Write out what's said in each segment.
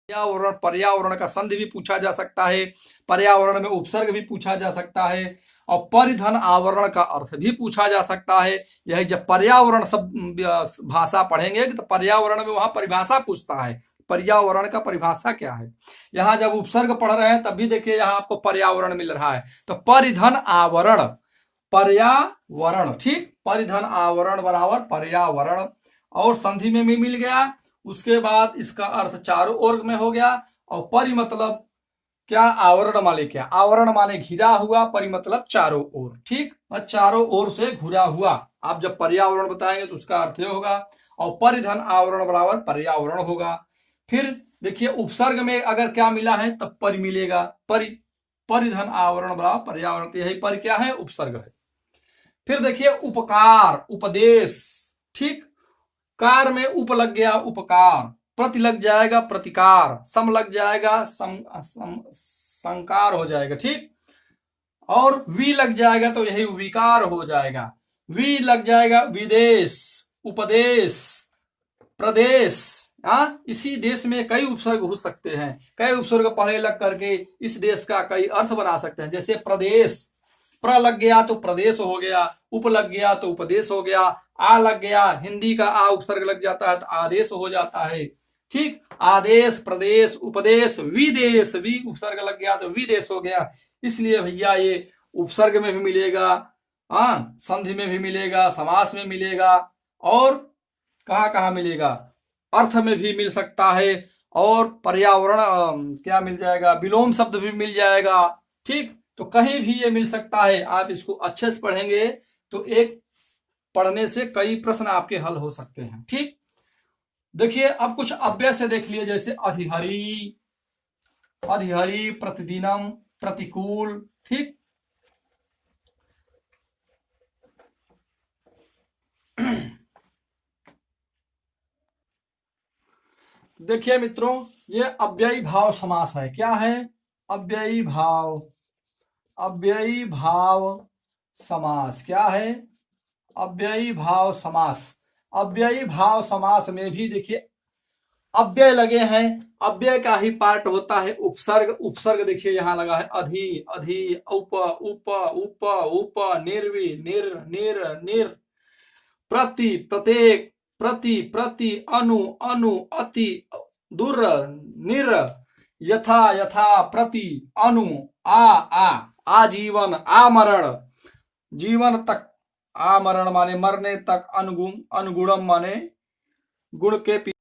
पर्यावरण, पर्यावरण का संधि भी पूछा जा सकता है, पर्यावरण में उपसर्ग भी पूछा जा सकता है, और परिधन आवरण का अर्थ भी पूछा जा सकता है। यही जब पर्यावरण सब भाषा पढ़ेंगे तो पर्यावरण में वहां परिभाषा पूछता है, पर्यावरण का परिभाषा क्या है। यहाँ जब उपसर्ग पढ़ रहे हैं तब भी देखिए यहाँ आपको पर्यावरण मिल रहा है, तो परिधन आवरण, पर्यावरण, ठीक, परिधन आवरण बराबर पर्यावरण, और संधि में भी मिल गया। उसके बाद इसका अर्थ चारों ओर में हो गया, और परि मतलब क्या, आवरण माने क्या, आवरण माने घिरा हुआ, परि मतलब चारों ओर, ठीक, और चारों ओर से घुरा हुआ। आप जब पर्यावरण बताएंगे तो उसका अर्थ होगा, और परिधन आवरण बराबर पर्यावरण होगा। फिर देखिए उपसर्ग में अगर क्या मिला है तब परि मिलेगा, परि, परिधन आवरण बराबर पर्यावरण, तो यही परि क्या है, उपसर्ग है। फिर देखिए उपकार, उपदेश, ठीक, कार में उप लग गया उपकार, प्रति लग जाएगा प्रतिकार, सम लग जाएगा संकार हो जाएगा, ठीक, और वी लग जाएगा तो यही विकार हो जाएगा, वी लग जाएगा विदेश, उपदेश, प्रदेश। इसी देश में कई उपसर्ग हो सकते हैं, कई उपसर्ग पहले लग करके इस देश का कई अर्थ बना सकते हैं। जैसे प्रदेश, प्र लग गया तो प्रदेश हो गया, उप लग गया तो उपदेश हो गया, आ लग गया, हिंदी का आ उपसर्ग लग जाता है तो आदेश हो जाता है, ठीक, आदेश, प्रदेश, उपदेश, विदेश, वी उपसर्ग लग गया तो विदेश हो गया। इसलिए भैया ये उपसर्ग में भी मिलेगा, संधि में भी मिलेगा, समास में मिलेगा, और कहाँ कहाँ मिलेगा, अर्थ में भी मिल सकता है, और पर्यावरण क्या मिल जाएगा, विलोम शब्द भी मिल जाएगा, ठीक, तो कहीं भी ये मिल सकता है। आप इसको अच्छे से पढ़ेंगे तो एक पढ़ने से कई प्रश्न आपके हल हो सकते हैं, ठीक। देखिए अब कुछ अव्यय से देख लिए, जैसे अधिहरी, अधिहरी, प्रतिदिनम, प्रतिकूल, ठीक। देखिए मित्रों, ये अव्ययी भाव समास है। क्या है, अव्ययी भाव, अव्ययी भाव समास। क्या है, अव्ययी भाव समास। अव्ययी भाव समास में भी देखिए अव्यय लगे हैं, अव्यय का ही पार्ट होता है उपसर्ग। उपसर्ग देखिए यहाँ लगा है अधि, अधि, उप, उप, उप, उप, निर्वि, निर, निर, निर, प्रति, प्रत्येक, प्रति, प्रति, अनु, अनु, अति, दुर, निर, यथा, यथा, प्रति, अनु, आ, आजीवन, आमरण, जीवन तक, आमरण माने मरने तक, अनुगुण, अनुगुणम माने गुण के पीछे।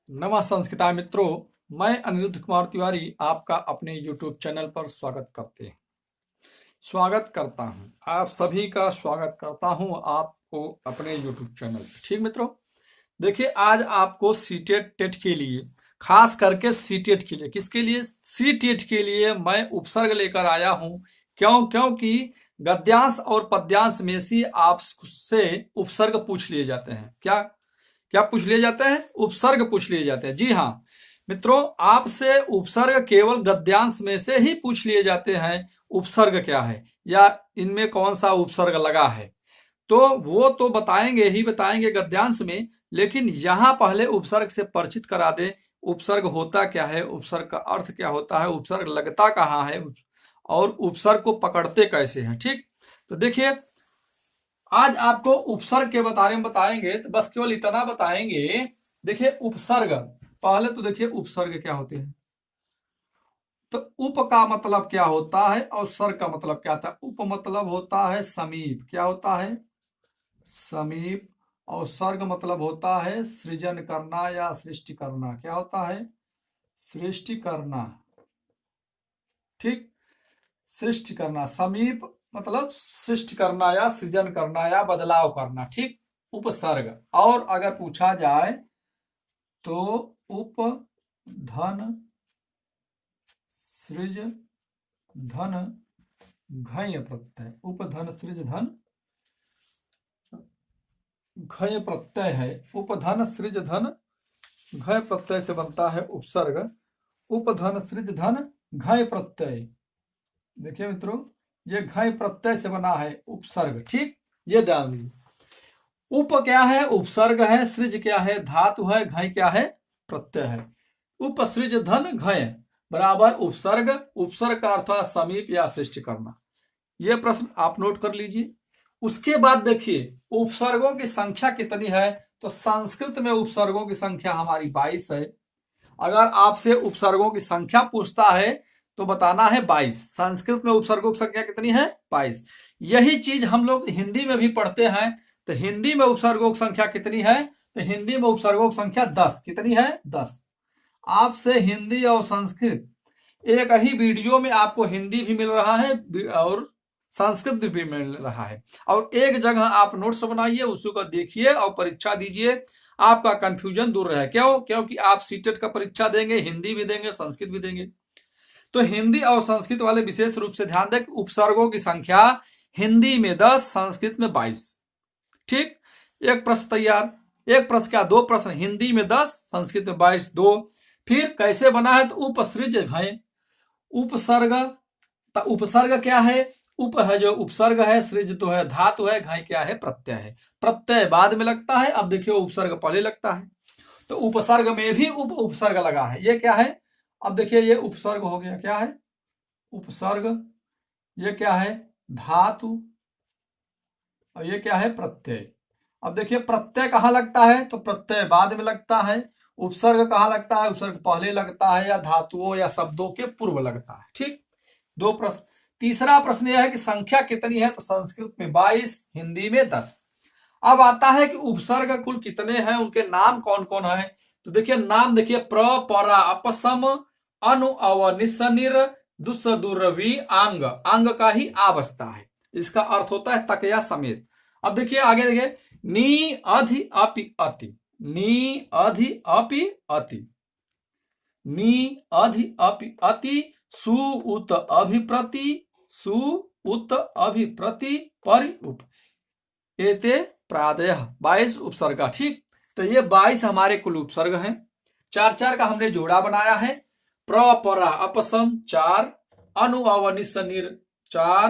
नमः संस्कृता मित्रों, मैं अनिरुद्ध कुमार तिवारी आपका अपने YouTube चैनल पर स्वागत करता हूं। आप सभी का स्वागत करता हूं आपको अपने YouTube चैनल पर, ठीक मित्रों। देखिए आज आपको सीटेट टेट के लिए, खास करके सीटेट के लिए, किसके लिए, सीटेट के लिए मैं उपसर्ग लेकर आया हूं। क्योंकि गद्यांश और पद्यांश में से आपसे उपसर्ग पूछ लिए जाते हैं। क्या क्या पूछ लिए जाते हैं, उपसर्ग पूछ लिए जाते हैं। जी हाँ मित्रों, आपसे उपसर्ग केवल गद्यांश में से ही पूछ लिए जाते हैं, उपसर्ग क्या है या इनमें कौन सा उपसर्ग लगा है, तो वो तो बताएंगे ही बताएंगे गद्यांश में, लेकिन यहां पहले उपसर्ग से परिचित करा दें। उपसर्ग होता क्या है, उपसर्ग का अर्थ क्या होता है, उपसर्ग लगता कहाँ है, और उपसर्ग को पकड़ते कैसे हैं, ठीक। तो देखिए आज आपको उपसर्ग के बारे में बताएंगे, तो बस केवल इतना बताएंगे। देखिए उपसर्ग, पहले तो देखिए उपसर्ग क्या होते हैं। तो उप का मतलब क्या होता है और सर्ग का मतलब क्या होता है। उप मतलब होता है समीप, क्या होता है, समीप, और सर्ग मतलब होता है सृजन करना या सृष्टि करना। क्या होता है, सृष्टि करना, ठीक, सृष्टि करना। समीप मतलब सृष्टि करना या सृजन करना या बदलाव करना, ठीक, उपसर्ग। और अगर पूछा जाए तो उप धन सृज धन घय प्रत्यय, उपधन सृज धन घय प्रत्यय है। उपधन सृज धन घय प्रत्यय से बनता है उपसर्ग। उपधन सृज धन घय प्रत्यय, देखिए मित्रों ये घय प्रत्यय से बना है उपसर्ग, ठीक, ये डाल लीजिए। उप क्या है? उपसर्ग है। सृज क्या है? धातु है। घय क्या है? प्रत्यय है। उपसृज धन घय बराबर उपसर्ग। उपसर्ग का अर्थ है समीप या सृष्टि करना। यह प्रश्न आप नोट कर लीजिए। उसके बाद देखिए उपसर्गों की संख्या कितनी है, तो संस्कृत में उपसर्गों की संख्या हमारी 22 है। अगर आपसे उपसर्गों की संख्या पूछता है तो बताना है 22। संस्कृत में उपसर्गों की संख्या कितनी है? 22। यही चीज हम लोग हिंदी में भी पढ़ते हैं। तो हिंदी में उपसर्गों की संख्या कितनी है? तो हिंदी में उपसर्गों की संख्या 10। कितनी है? 10। आपसे हिंदी और संस्कृत एक ही वीडियो में आपको हिंदी भी मिल रहा है और संस्कृत भी मिल रहा है। और एक जगह आप नोट्स बनाइए, उसी को देखिए और परीक्षा दीजिए। आपका कंफ्यूजन दूर रहे। क्यों? क्योंकि आप सीटेट का परीक्षा देंगे, हिंदी भी देंगे, संस्कृत भी देंगे। तो हिंदी और संस्कृत वाले विशेष रूप से ध्यान दें, उपसर्गों की संख्या हिंदी में 10, संस्कृत में 22। ठीक, एक प्रश्न तैयार। एक प्रश्न क्या? 2 प्रश्न। हिंदी में 10, संस्कृत में 22। 2। फिर कैसे बना है? तो उपसृज घय। उपसर्ग, उपसर्ग क्या है? उप है जो उपसर्ग है, सृज तो है धातु है, घय क्या है? प्रत्यय है। प्रत्यय बाद में लगता है। अब देखिए उपसर्ग पहले लगता है। तो उपसर्ग में भी उपसर्ग लगा है। ये क्या है? अब देखिए ये उपसर्ग हो गया। क्या है? उपसर्ग। ये क्या है? धातु। और ये क्या है? प्रत्यय। अब देखिए प्रत्यय कहाँ लगता है? तो प्रत्यय बाद में लगता है। उपसर्ग कहाँ लगता है? उपसर्ग पहले लगता है या धातुओं या शब्दों के पूर्व लगता है। ठीक, 2 प्रश्न। तीसरा प्रश्न यह है कि संख्या कितनी है? तो संस्कृत में 22, हिंदी में 10। अब आता है कि उपसर्ग कुल कितने हैं, उनके नाम कौन कौन है। तो देखिए नाम देखिए, प्र, परा, अपसम, अनु, अव, निसनिर, दुस, दुर्वी, आंग। आंग का ही आ बसता है। इसका अर्थ होता है तक या समेत। अब देखिए आगे देखिए, नी, अधि, अपि, अति। नी, अधि, अपि, अति। नी, अधि, अपि, अति। सु, उत, अभिप्रति। सु, उत, अभिप्रति, परि, उप। एते प्रादयः 22 उपसर्ग। ठीक, तो ये 22 हमारे कुल उपसर्ग हैं। 4-4 का हमने जोड़ा बनाया है। प्र, परा, अपसम 4, अनु, अव, निस, निर 4,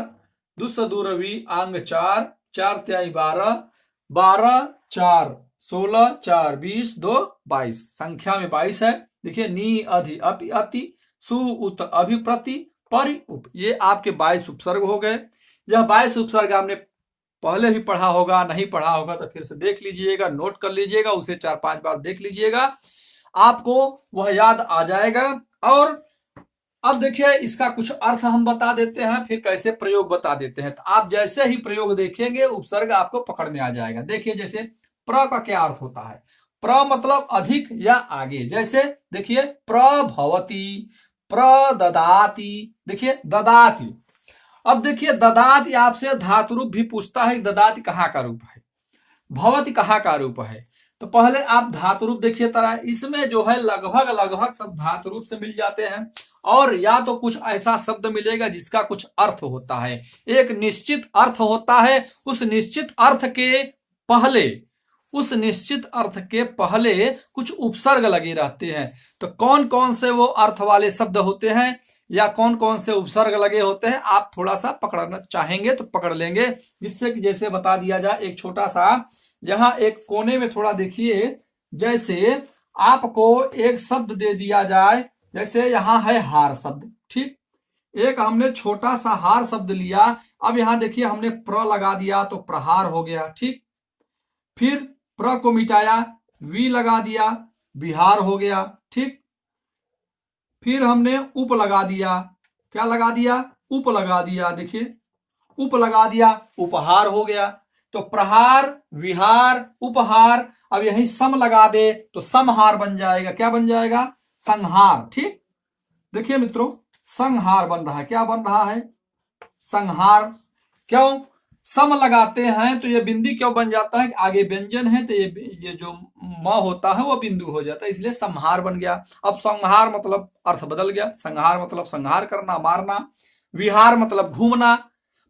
दुस, दुरवी, आंग 4, 4 त्याई 12, 12 4 16, 4 20, 2 22। संख्या में 22 है। देखिए नी, अधि, अपि, अति, सु, उत, अभिप्रति, परि, उप। ये आपके 22 उपसर्ग हो गए। यह 22 उपसर्ग आपने पहले भी पढ़ा होगा, नहीं पढ़ा होगा तो फिर से देख लीजिएगा, नोट कर लीजिएगा, उसे 4-5 बार देख लीजिएगा, आपको वह याद आ जाएगा। और अब देखिए इसका कुछ अर्थ हम बता देते हैं, फिर कैसे प्रयोग बता देते हैं। तो आप जैसे ही प्रयोग देखेंगे उपसर्ग आपको पकड़ में आ जाएगा। देखिए जैसे प्र का क्या अर्थ होता है? प्र मतलब अधिक या आगे। जैसे देखिए प्रभवती, प्रददाति। देखिए ददाति। अब देखिए ददाति आपसे धातु रूप भी पूछता है। ददाति कहाँ का रूप है? भवति कहाँ का रूप है? तो पहले आप धातु रूप देखिए तरह। इसमें जो है लगभग लगभग सब धातु रूप से मिल जाते हैं। और या तो कुछ ऐसा शब्द मिलेगा जिसका कुछ अर्थ होता है, एक निश्चित अर्थ होता है। उस निश्चित अर्थ के पहले, उस निश्चित अर्थ के पहले कुछ उपसर्ग लगे रहते हैं। तो कौन कौन से वो अर्थ वाले शब्द होते हैं या कौन कौन से उपसर्ग लगे होते हैं, आप थोड़ा सा पकड़ना चाहेंगे तो पकड़ लेंगे। जिससे कि जैसे बता दिया जाए, एक छोटा सा यहां एक कोने में थोड़ा देखिए, जैसे आपको एक शब्द दे दिया जाए, जैसे यहां है हार शब्द। ठीक, एक हमने छोटा सा हार शब्द लिया। अब यहां देखिए हमने प्र लगा दिया तो प्रहार हो गया। ठीक, फिर प्र को मिटाया, वी लगा दिया, बिहार हो गया। ठीक, फिर हमने उप लगा दिया। क्या लगा दिया? उप लगा दिया। देखिए उप लगा दिया, उपहार हो गया। तो प्रहार, विहार, उपहार। अब यही सम लगा दे तो समहार बन जाएगा। क्या बन जाएगा? संहार। ठीक, देखिए मित्रों संहार बन रहा है। क्या बन रहा है? संहार। क्यों? सम लगाते हैं तो ये बिंदी क्यों बन जाता है? आगे व्यंजन है तो ये जो म होता है वो बिंदु हो जाता है, इसलिए संहार बन गया। अब संहार मतलब अर्थ बदल गया। संहार मतलब संहार करना, मारना। विहार मतलब घूमना।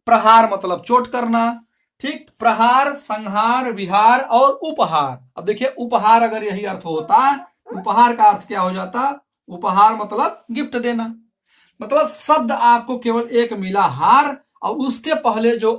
प्रहार मतलब चोट करना। ठीक, प्रहार, संहार, विहार और उपहार। अब देखिए उपहार अगर यही अर्थ होता, उपहार का अर्थ क्या हो जाता? उपहार मतलब गिफ्ट देना। मतलब शब्द आपको केवल एक मिला, हार, और उसके पहले जो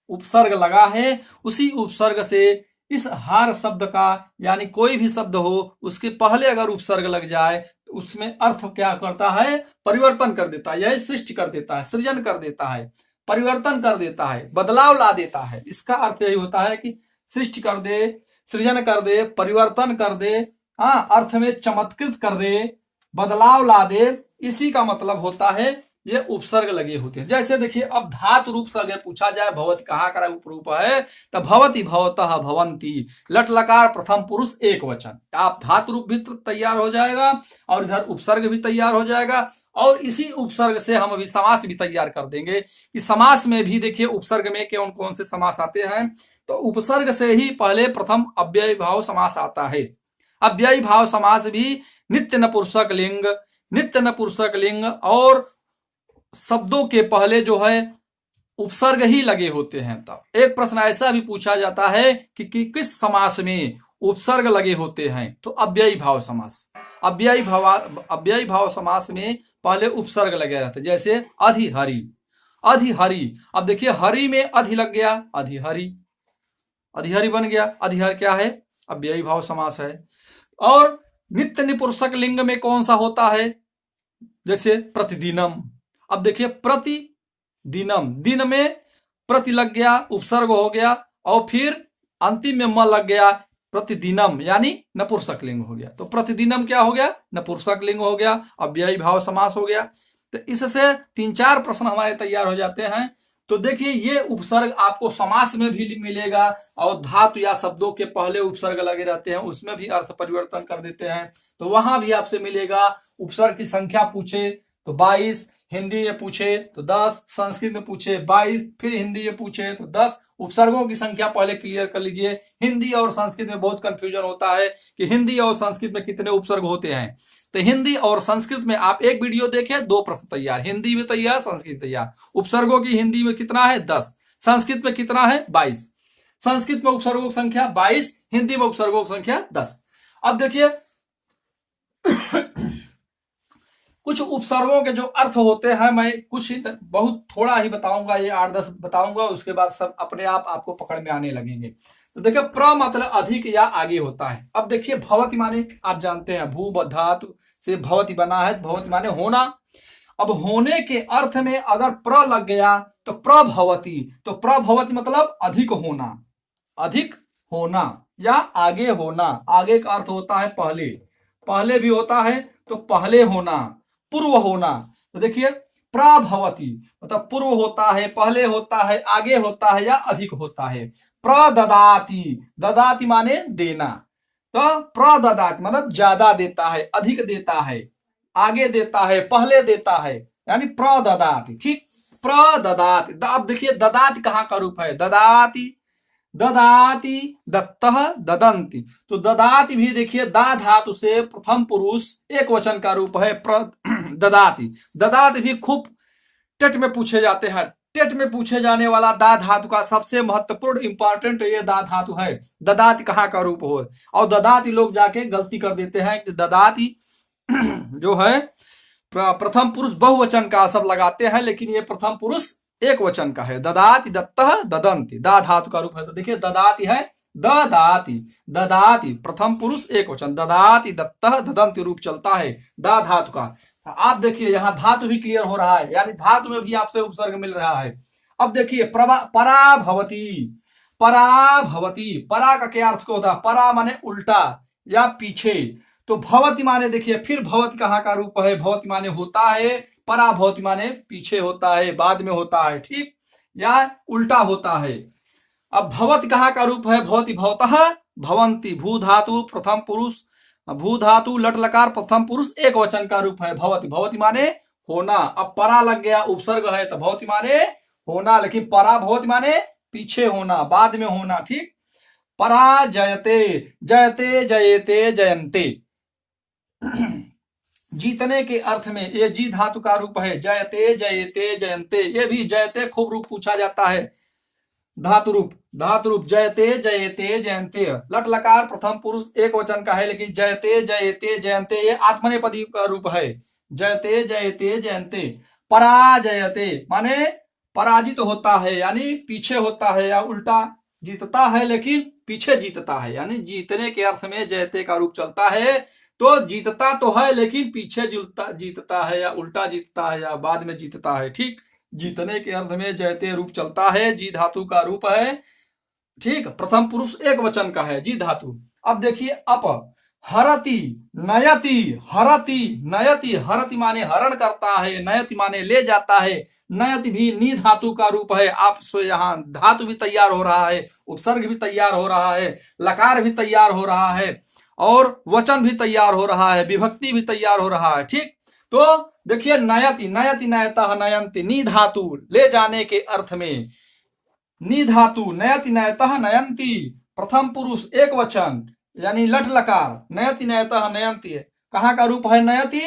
उपसर्ग लगा है, उसी उपसर्ग से इस हार शब्द का यानी कोई भी शब्द हो उसके पहले अगर उपसर्ग लग जाए तो उसमें अर्थ क्या करता है, परिवर्तन कर देता है, यह सृष्टि कर देता है, सृजन कर देता है, परिवर्तन कर देता है, बदलाव ला देता है। इसका अर्थ यही होता है कि सृष्टि कर दे, सृजन कर दे, परिवर्तन कर दे, हाँ, अर्थ में चमत्कृत कर दे, बदलाव ला दे, इसी का मतलब होता है ये उपसर्ग लगे होते हैं। जैसे देखिए अब धातु रूप से अगर पूछा जाए भवत कहाँ का उपरूप है, तो भवती, भवतः, भवंती, लट लकार प्रथम पुरुष एक वचन, आप धातु रूप भी तैयार हो जाएगा और इधर उपसर्ग भी तैयार हो जाएगा। और इसी उपसर्ग से हम अभी समास भी तैयार कर देंगे कि समास में भी देखिए उपसर्ग में कौन कौन से समास आते हैं। तो उपसर्ग से ही पहले प्रथम अव्ययी भाव समास आता है। अव्ययी भाव समास भी नित्य नपुंसक लिंग, नित्य नपुंसक लिंग और शब्दों के पहले जो है उपसर्ग ही लगे होते हैं। तब एक प्रश्न ऐसा भी पूछा जाता है कि किस समास में उपसर्ग लगे होते हैं, तो अव्ययी भाव समास, अव्ययी भाव समास में पहले उपसर्ग लगे रहते हैं। जैसे अधिहरि, अधिहरि, अब देखिए हरि में अधि लग गया, अधिहरि, अधिहरि बन गया। अधिहर क्या है, अव्ययी भाव समास है। और नित्य नपुंसक लिंग में कौन सा होता है, जैसे प्रतिदिनम, अब देखिए प्रतिदिनम, दिन में प्रति लग गया, उपसर्ग हो गया, और फिर अंतिम में म लग गया, प्रतिदिनम यानी नपुंसक लिंग हो गया। तो प्रतिदिनम क्या हो गया, नपुंसक लिंग हो गया, अव्ययी भाव समास हो गया। तो इससे 3-4 प्रश्न हमारे तैयार हो जाते हैं। तो देखिए ये उपसर्ग आपको समास में भी मिलेगा और धातु या शब्दों के पहले उपसर्ग लगे रहते हैं उसमें भी अर्थ परिवर्तन कर देते हैं, तो वहां भी आपसे मिलेगा। उपसर्ग की संख्या पूछे तो 22, हिंदी में पूछे तो 10, संस्कृत में पूछे 22, फिर हिंदी में पूछे तो 10। उपसर्गों की संख्या पहले क्लियर कर लीजिए। हिंदी और संस्कृत में बहुत कंफ्यूजन होता है कि हिंदी और संस्कृत में कितने उपसर्ग होते हैं। तो हिंदी और संस्कृत में आप एक वीडियो देखें, 2 प्रश्न तैयार, हिंदी में तैयार, संस्कृत तैयार। उपसर्गों की हिंदी में कितना है 10, संस्कृत में कितना है 22। संस्कृत में उपसर्गों की संख्या 22, हिंदी में उपसर्गों की संख्या 10। अब देखिए कुछ उपसर्गों के जो अर्थ होते हैं, मैं कुछ ही बहुत थोड़ा ही बताऊंगा, ये 8-10 बताऊंगा, उसके बाद सब अपने आप आपको पकड़ में आने लगेंगे। तो देखिए प्र मतलब अधिक या आगे होता है। अब देखिए भवति माने आप जानते हैं भू धातु से भवति बना है, भवति माने होना। अब होने के अर्थ में अगर प्र लग गया तो प्रभवती, तो प्रभवती मतलब अधिक होना, अधिक होना या आगे होना। आगे का अर्थ होता है पहले, पहले भी होता है तो पहले होना, पूर्व होना। तो देखिए प्रभवती मतलब पूर्व होता है, पहले होता है, आगे होता है या अधिक होता है। प्रददाति, ददाति माने देना, तो प्रददाति मतलब ज्यादा देता है, अधिक देता है, आगे देता है, पहले देता है, यानी प्रददाति। ठीक, प्रददाति। अब देखिए ददाति कहाँ का रूप है, ददाति, ददाति, दत्तः, ददंती। तो ददाति भी देखिए दा धातु से प्रथम पुरुष एक वचन का रूप है, ददाति। ददाति भी खूब टेट में पूछे जाते हैं। टेट में पूछे जाने वाला दा धातु का सबसे महत्वपूर्ण इंपॉर्टेंट ये दा धातु है। ददाति कहाँ का रूप हो, और ददाति लोग जाके गलती कर देते हैं कि ददाति जो है प्रथम पुरुष बहुवचन का सब लगाते हैं, लेकिन ये प्रथम पुरुष एक वचन का है। ददाति, दत्तः, ददंती, दा धातु का रूप है। तो देखिए ददाति है, ददाति, ददाति प्रथम पुरुष एक वचन, ददाति, दत्तः, ददंती रूप चलता है दा धातु का। आप देखिए यहाँ धातु भी क्लियर हो रहा है, यानी धातु में भी आपसे उपसर्ग मिल रहा है। अब देखिए पराभवती, पराभवती, परा का क्या अर्थ होता है, परा माने उल्टा या पीछे, तो भवती माने देखिए फिर भवती कहाँ का रूप है, भवती माने होता है, पराभवती माने पीछे होता है, बाद में होता है, ठीक, या उल्टा होता है। अब भवती कहाँ का रूप है, भवती, भवतः, भवंती, भू धातु प्रथम पुरुष, भू धातु लट लकार प्रथम पुरुष एक वचन का रूप है भवती। भवती माने होना। अब परा लग गया, उपसर्ग है, तो भवती माने होना, लेकिन परा भवती माने पीछे होना, बाद में होना, ठीक। परा जयते, जयते, जयते, जयंते जीतने के अर्थ में ये जी धातु का रूप है, जयते, जयते, जयंते। ये भी जयते खूब रूप पूछा जाता है, धातु रूप, धातु रूप जयते, जयते, जयंते। लट लकार प्रथम पुरुष एक वचन का है, लेकिन जयते, जयते, जयंते ये आत्मनेपदी का रूप है, जयते, जयते, जयंते। पराजयते माने पराजित होता है यानी पीछे होता है, या उल्टा जीतता है लेकिन पीछे जीतता है, यानी जीतने के अर्थ में जयते का रूप चलता है। तो जीतता तो है लेकिन पीछे जीतता है, या उल्टा जीतता है, या बाद में जीतता है। ठीक, जीतने के अर्थ में जयते रूप चलता है, जी धातु का रूप है। ठीक, प्रथम पुरुष एक वचन का है, जी धातु। अब देखिए अप, हरति, नयति, हरति, नयति, हरति माने हरण करता है, नयति माने ले जाता है, नयति भी नी धातु का रूप है। आप सो यहाँ धातु भी तैयार हो रहा है, उपसर्ग भी तैयार हो रहा है, लकार भी तैयार हो रहा है, और वचन भी तैयार हो रहा है, विभक्ति भी तैयार हो रहा है। ठीक, तो देखिए नयति, नयति, नयतः, नयन्ति, नी धातु ले जाने के अर्थ में, नी धातु, नयति, नयतः, नयन्ति, प्रथम पुरुष एक वचन यानी लट लकार, नयति, नयतः, नयन्ति कहाँ का रूप है? नयति।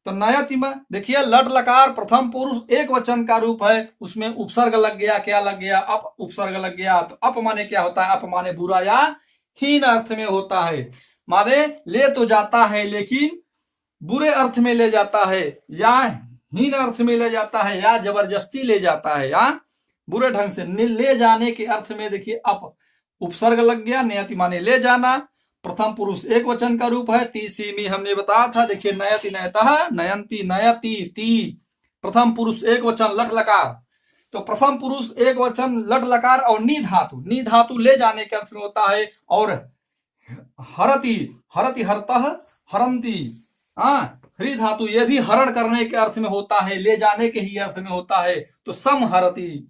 तो नयति में देखिए लट लकार प्रथम पुरुष एक वचन का रूप है, उसमें उपसर्ग लग गया, क्या लग गया? अप उपसर्ग लग गया। तो अप माने क्या होता है? अप माने बुरा या हीन अर्थ में होता है, माने ले तो जाता है लेकिन बुरे अर्थ में ले जाता है, या हीन अर्थ में ले जाता है, या जबरदस्ती ले जाता है, या बुरे ढंग से ले जाने के अर्थ में। देखिए अप उपसर्ग लग गया, नयति माने ले जाना, प्रथम पुरुष एक वचन का रूप है, तीसी में हमने बताया था। देखिए नयति, नयतः, नयन्ति, नयति, ती प्रथम पुरुष एक वचन लट लकार। तो प्रथम पुरुष एक वचन लट लकार और नी धातु, नी धातु ले जाने के अर्थ में होता है। और हरति, हरति, हरतः, हरन्ति, हरि धातु ये भी हरण करने के अर्थ में होता है, ले जाने के ही अर्थ में होता है। तो समहरति,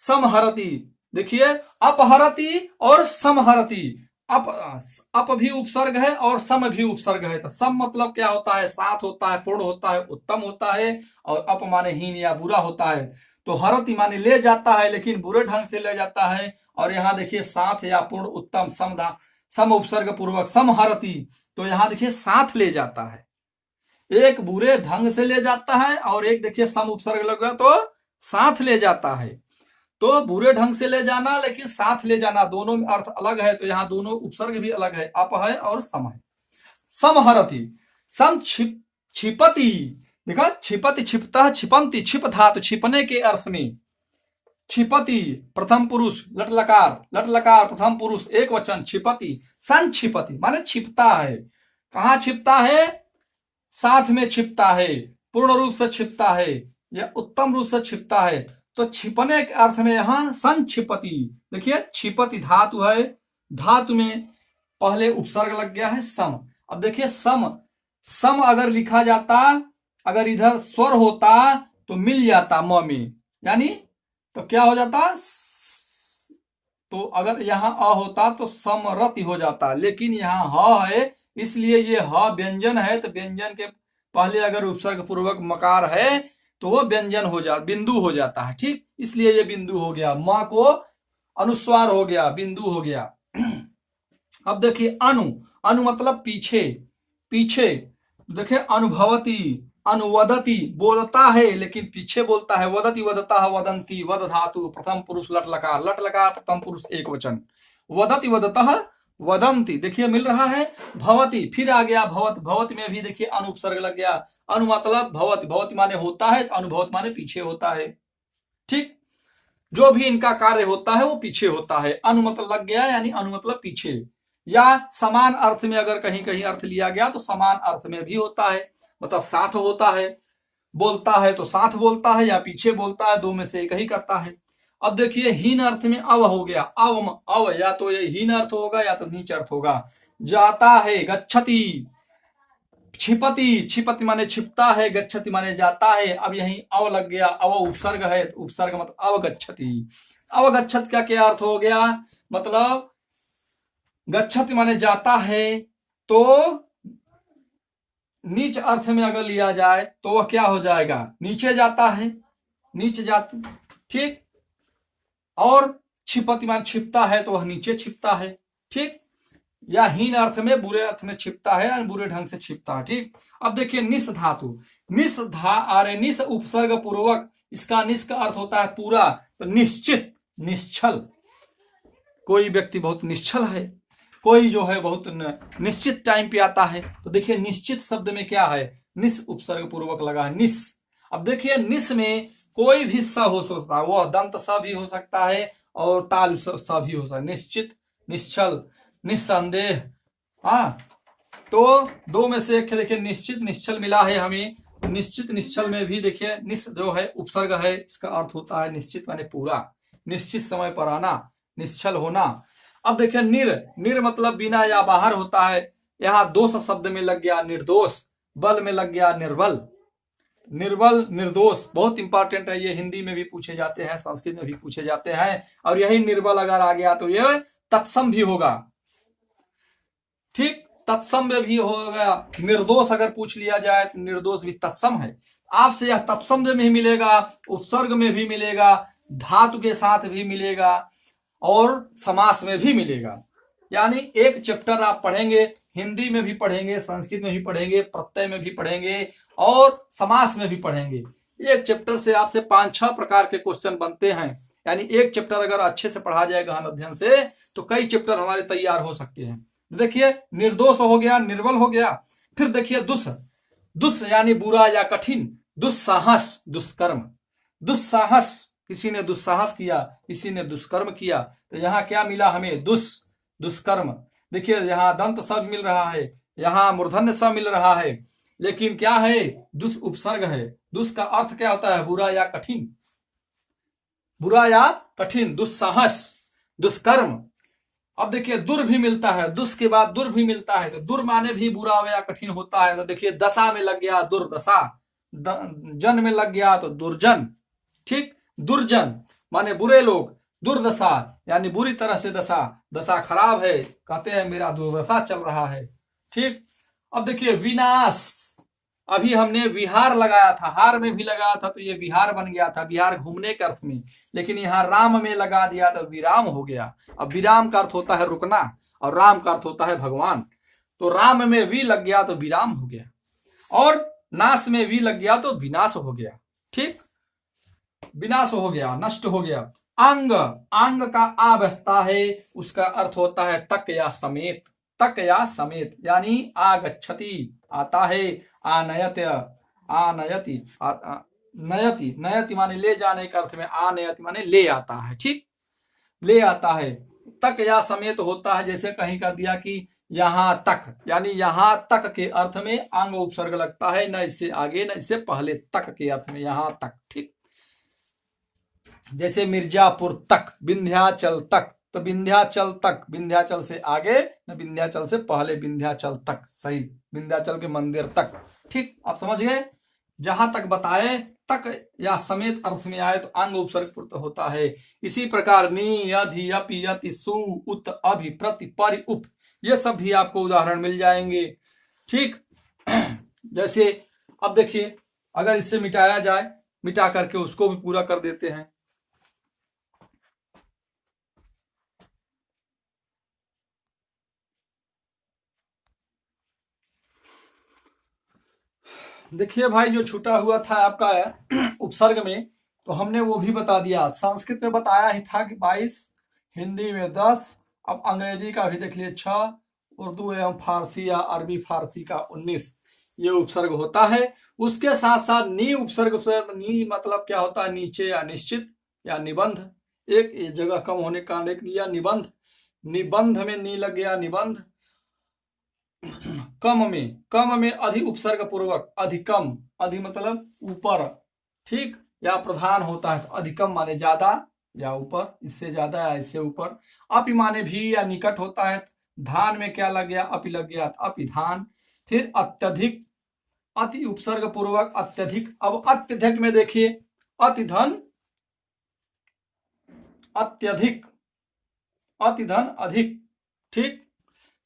समहरति, देखिए अपहरति और समहरति, अप भी उपसर्ग है और सम भी उपसर्ग है। तो सम मतलब क्या होता है? साथ होता है, पूर्ण होता है, उत्तम होता है, और अप माने हीन या बुरा होता है। तो हरति माने ले जाता है लेकिन बुरे ढंग से ले जाता है, और यहाँ देखिए साथ या पूर्ण, उत्तम, सम उपसर्ग पूर्वक समहरति। तो यहाँ देखिए साथ ले जाता है, एक बुरे ढंग से ले जाता है और एक देखिए सम उपसर्ग लगा तो साथ ले जाता है। तो बुरे ढंग से ले जाना लेकिन साथ ले जाना, दोनों में अर्थ अलग है। तो यहाँ दोनों उपसर्ग भी अलग है, अप है और सम है। समहरति, सम छिपति, देखा छिपति, छिपता, छिपंती, छिप धातु छिपने के अर्थ में। छिपति प्रथम पुरुष लट लकार, लट लकार प्रथम पुरुष एक वचन, छिपति, संक्षिपति माने छिपता है। कहाँ छिपता है? साथ में छिपता है, पूर्ण रूप से छिपता है, या उत्तम रूप से छिपता है। तो छिपने के अर्थ में यहां संक्षिपति। देखिए छिपति धातु है, धातु में पहले उपसर्ग लग गया है सम। अब देखिए सम, सम अगर लिखा जाता, अगर इधर स्वर होता तो मिल जाता म में, यानी तो क्या हो जाता? तो अगर यहाँ अ होता तो समरति हो जाता, लेकिन यहाँ ह है, इसलिए ये ह व्यंजन है। तो व्यंजन के पहले अगर उपसर्ग पूर्वक मकार है तो वो व्यंजन हो जाता, बिंदु हो जाता है। ठीक, इसलिए ये बिंदु हो गया, मां को अनुस्वार हो गया, बिंदु हो गया। अब देखिए अनु, अनु मतलब पीछे, पीछे। देखिए अनुभवती, अनुवदती बोलता है लेकिन पीछे बोलता है, वदती, वदता, वदंती, वद धातु प्रथम पुरुष लट लकार, लट लकार प्रथम पुरुष एक वचन, वदती, वदतः, वदंती। देखिए मिल रहा है। भवती फिर आ गया, भवत, भवत में भी देखिए अनुपसर्ग लग गया। अनु मतलब भवत, भवत माने होता है, अनुभवत माने पीछे होता है। ठीक, जो भी इनका कार्य होता है वो पीछे होता है। अनु मतलब लग गया यानी अनु मतलब पीछे, या समान अर्थ में अगर कहीं कहीं अर्थ लिया गया तो समान अर्थ में भी होता है, मतलब साथ होता है। बोलता है तो साथ बोलता है या पीछे बोलता है, दो में से एक ही करता है। अब देखिए हीन अर्थ में अव हो गया, अव या तो ये हीन अर्थ होगा या तो नीच अर्थ होगा। जाता है, गच्छति, छिपति, छिपति माने छिपता है, गच्छति माने जाता है। अब यही अव लग गया, अव उपसर्ग है, तो उपसर्ग मतलब अवगच्छति। अवगच्छत का क्या अर्थ हो गया? मतलब गच्छति माने जाता है, तो नीच अर्थ में अगर लिया जाए तो वह क्या हो जाएगा? नीचे जाता है, नीचे जाता। ठीक, और छिपति मान छिपता है तो वह नीचे छिपता है। ठीक, या हीन अर्थ में, बुरे अर्थ में छिपता है या बुरे ढंग से छिपता है। ठीक, अब देखिए निस धातु, निस निस उपसर्ग पूर्वक, इसका निस का अर्थ होता है पूरा। तो निश्चित, निश्चल, कोई व्यक्ति बहुत निश्चल है, कोई जो है बहुत निश्चित टाइम पे आता है। तो देखिए निश्चित शब्द में क्या है? निस उपसर्ग पूर्वक लगा है, निस। अब देखिए निस में कोई भी स हो सकता है, वह दंत स भी हो सकता है और तालु स भी हो सकता है। निश्चित, निश्चल, निस्संदेह। हाँ, तो दो में से एक देखिए, निश्चित निश्चल मिला है हमें। निश्चित निश्चल में भी देखिए निस जो है उपसर्ग है, इसका अर्थ होता है निश्चित माने पूरा, निश्चित समय पर आना, निश्चल होना। अब देखिए निर, निर मतलब बिना या बाहर होता है। यहाँ दोष शब्द में लग गया निर्दोष, बल में लग गया निर्बल। निर्बल, निर्दोष बहुत इंपॉर्टेंट है, ये हिंदी में भी पूछे जाते हैं, संस्कृत में भी पूछे जाते हैं। और यही निर्बल अगर आ गया तो ये तत्सम भी होगा। ठीक, तत्सम में भी होगा। निर्दोष अगर पूछ लिया जाए तो निर्दोष भी तत्सम है। आपसे यह तत्सम में भी मिलेगा, उपसर्ग में भी मिलेगा, धातु के साथ भी मिलेगा और समास में भी मिलेगा। यानी एक चैप्टर आप पढ़ेंगे, हिंदी में भी पढ़ेंगे, संस्कृत में भी पढ़ेंगे, प्रत्यय में भी पढ़ेंगे और समास में भी पढ़ेंगे। एक चैप्टर से आपसे 5-6 प्रकार के क्वेश्चन बनते हैं। यानी एक चैप्टर अगर अच्छे से पढ़ा जाए गहन अध्ययन से तो कई चैप्टर हमारे तैयार हो सकते हैं। देखिए निर्दोष हो गया, निर्बल हो गया। फिर देखिए दुस, दुस यानी बुरा या कठिन। दुस्साहस, दुष्कर्म। दुस्साहस, किसी ने दुस्साहस किया, किसी ने दुष्कर्म किया, तो यहाँ क्या मिला हमें? दुष्कर्म। देखिए यहाँ दंत स मिल रहा है, यहाँ मूर्धन्य स मिल रहा है, लेकिन क्या है? दुस उपसर्ग है। दुस का अर्थ क्या होता है? बुरा या कठिन, बुरा या कठिन, दुस्साहस, दुष्कर्म। अब देखिए दुर भी मिलता है, दुस के बाद दुर भी मिलता है, तो दुर माने भी बुरा या कठिन होता है। तो देखिए दशा में लग गया दुर्दशा, जन में लग गया तो दुर्जन। ठीक, दुर्जन माने बुरे लोग, दुर्दशा यानी बुरी तरह से दशा, दशा खराब है, कहते हैं मेरा दुर्दशा चल रहा है। ठीक, अब देखिए विनाश, अभी हमने विहार लगाया था, हार में भी लगाया था तो ये विहार बन गया था, विहार घूमने के अर्थ में, लेकिन यहाँ राम में लगा दिया तो विराम हो गया। अब विराम का अर्थ होता है रुकना और राम का अर्थ होता है भगवान, तो राम में वी लग गया तो विराम हो गया और नाश में वी लग गया तो विनाश हो गया। ठीक, विनाश हो गया, नष्ट हो गया। अंग, अंग का आ बसता है, उसका अर्थ होता है तक या समेत, तक या समेत, यानी आगच्छति आता है, आनयत, आनयति, नयति, नयति माने ले जाने के अर्थ में, आनयति माने ले आता है। ठीक, ले आता है। तक या समेत होता है, जैसे कहीं का दिया कि यहां तक, यानी यहां तक के अर्थ में अंग उपसर्ग लगता है, न इससे आगे न इससे पहले, तक के अर्थ में यहां तक। ठीक, जैसे मिर्जापुर तक, विंध्याचल तक, तो विंध्याचल तक, विंध्याचल से आगे न विंध्याचल से पहले, विंध्याचल तक, सही, विंध्याचल के मंदिर तक। ठीक, आप समझ गए, जहां तक बताए तक या समेत अर्थ में आए तो अंग उपसर्ग पूर्त होता है। इसी प्रकार नि, अधि, अपि, यति, सु, उत, अभि, प्रति, परि, उप, ये सब भी आपको उदाहरण मिल जाएंगे। ठीक, जैसे अब देखिए अगर इससे मिटाया जाए, मिटा करके उसको भी पूरा कर देते हैं। देखिए भाई, जो छूटा हुआ था आपका उपसर्ग में, तो हमने वो भी बता दिया। संस्कृत में बताया ही था कि 22, हिंदी में 10, अब अंग्रेजी का भी देख लिए 6, उर्दू एवं फारसी या अरबी फारसी का 19 ये उपसर्ग होता है। उसके साथ साथ नी उपसर्ग, नी मतलब क्या होता है? नीचे या निश्चित या निबंध, एक जगह कम होने का कारण एक लिया निबंध, निबंध में नी लग गया निबंध। कम में अधि उपसर्ग पूर्वक, अधिकम, अधि मतलब ऊपर, ठीक, या प्रधान होता है, तो अधिकम माने ज्यादा या ऊपर, इससे ज्यादा या इससे ऊपर। अपि माने भी या निकट होता है, धान में क्या लग गया? अपि लग गया, अपिधान। फिर अत्यधिक, अति उपसर्ग पूर्वक अत्यधिक। अब अत्यधिक में देखिए अतिधन, अत्यधिक, अतिधन, अधिक। ठीक,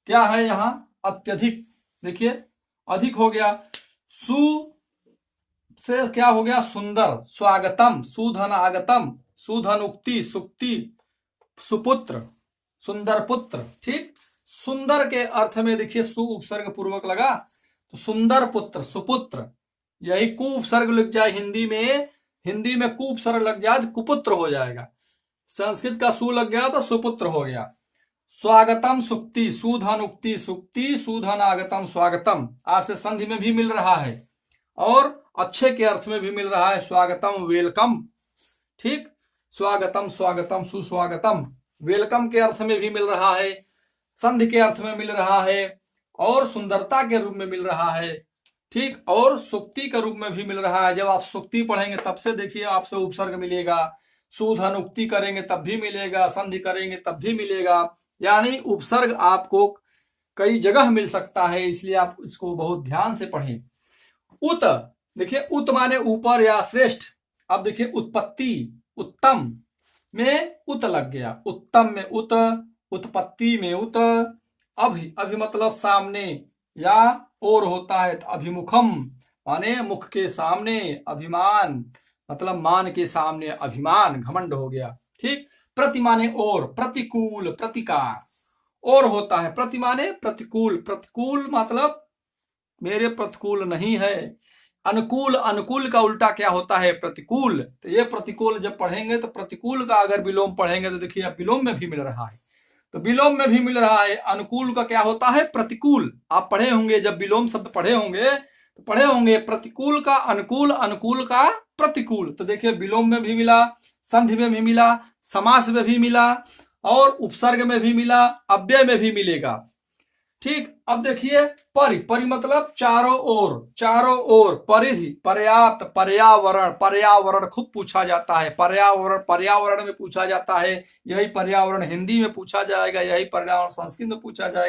क्या है यहां? अत्यधिक। देखिए अधिक हो गया, सु से क्या हो गया? सुंदर, स्वागतम, सुधन आगतम, सुधन उक्ति, सुक्ति, सुपुत्र, सुंदर पुत्र। ठीक, सुंदर के अर्थ में देखिए सु उपसर्ग पूर्वक लगा तो सुंदर पुत्र, सुपुत्र। यही कु उपसर्ग लग जाए हिंदी में, हिंदी में कु उपसर्ग लग जाए तो कुपुत्र हो जाएगा। संस्कृत का सु लग गया तो सुपुत्र हो गया। स्वागतम सुक्ति, सुधन उक्ति सुक्ति, सुधन आगतम स्वागतम, आपसे संधि में भी मिल रहा है। और अच्छे के अर्थ में भी मिल रहा है स्वागतम, वेलकम। ठीक, स्वागतम, स्वागतम, सुस्वागतम, वेलकम के अर्थ में भी मिल रहा है, संधि के अर्थ में मिल रहा है, और सुंदरता के रूप में मिल रहा है। ठीक, और सुक्ति के रूप में भी मिल रहा है। जब आप सुक्ति पढ़ेंगे तब से देखिए आपसे उपसर्ग मिलेगा, शोधन उक्ति करेंगे तब भी मिलेगा, संधि करेंगे तब भी मिलेगा। यानी उपसर्ग आपको कई जगह मिल सकता है, इसलिए आप इसको बहुत ध्यान से पढ़ें। उत, देखिए उत माने ऊपर या श्रेष्ठ। अब देखिए उत्पत्ति, उत्तम में उत लग गया, उत्तम में उत, उत्पत्ति में उत। अभि, अभि मतलब सामने या और होता है, तो अभिमुखम माने मुख के सामने, अभिमान मतलब मान के सामने, अभिमान घमंड हो गया। ठीक, प्रति माने और, प्रतिकूल, प्रतिकार, और होता है, प्रति माने प्रतिकूल, प्रतिकूल मतलब मेरे प्रतिकूल नहीं है। अनुकूल, अनुकूल का उल्टा क्या होता है, प्रतिकूल। तो ये प्रतिकूल जब पढ़ेंगे तो प्रतिकूल का अगर विलोम पढ़ेंगे तो देखिए विलोम में भी मिल रहा है, तो विलोम में भी मिल रहा है। अनुकूल का क्या होता है, प्रतिकूल। आप पढ़े होंगे, जब विलोम शब्द पढ़े होंगे तो पढ़े होंगे प्रतिकूल का अनुकूल, अनुकूल का प्रतिकूल। तो देखिए विलोम में भी मिला, संधि में भी मिला, समास में भी मिला, और उपसर्ग में भी मिला, अव्यय में भी मिलेगा। ठीक, अब देखिए परि, परि मतलब चारों ओर, चारों ओर, परिधि, पर्याप्त, पर्यावरण, पर्यावरण खूब पूछा जाता है, पर्यावरण, पर्यावरण में पूछा जाता है। यही पर्यावरण हिंदी में पूछा जाएगा, यही पर्यावरण संस्कृत में पूछा जाएगा।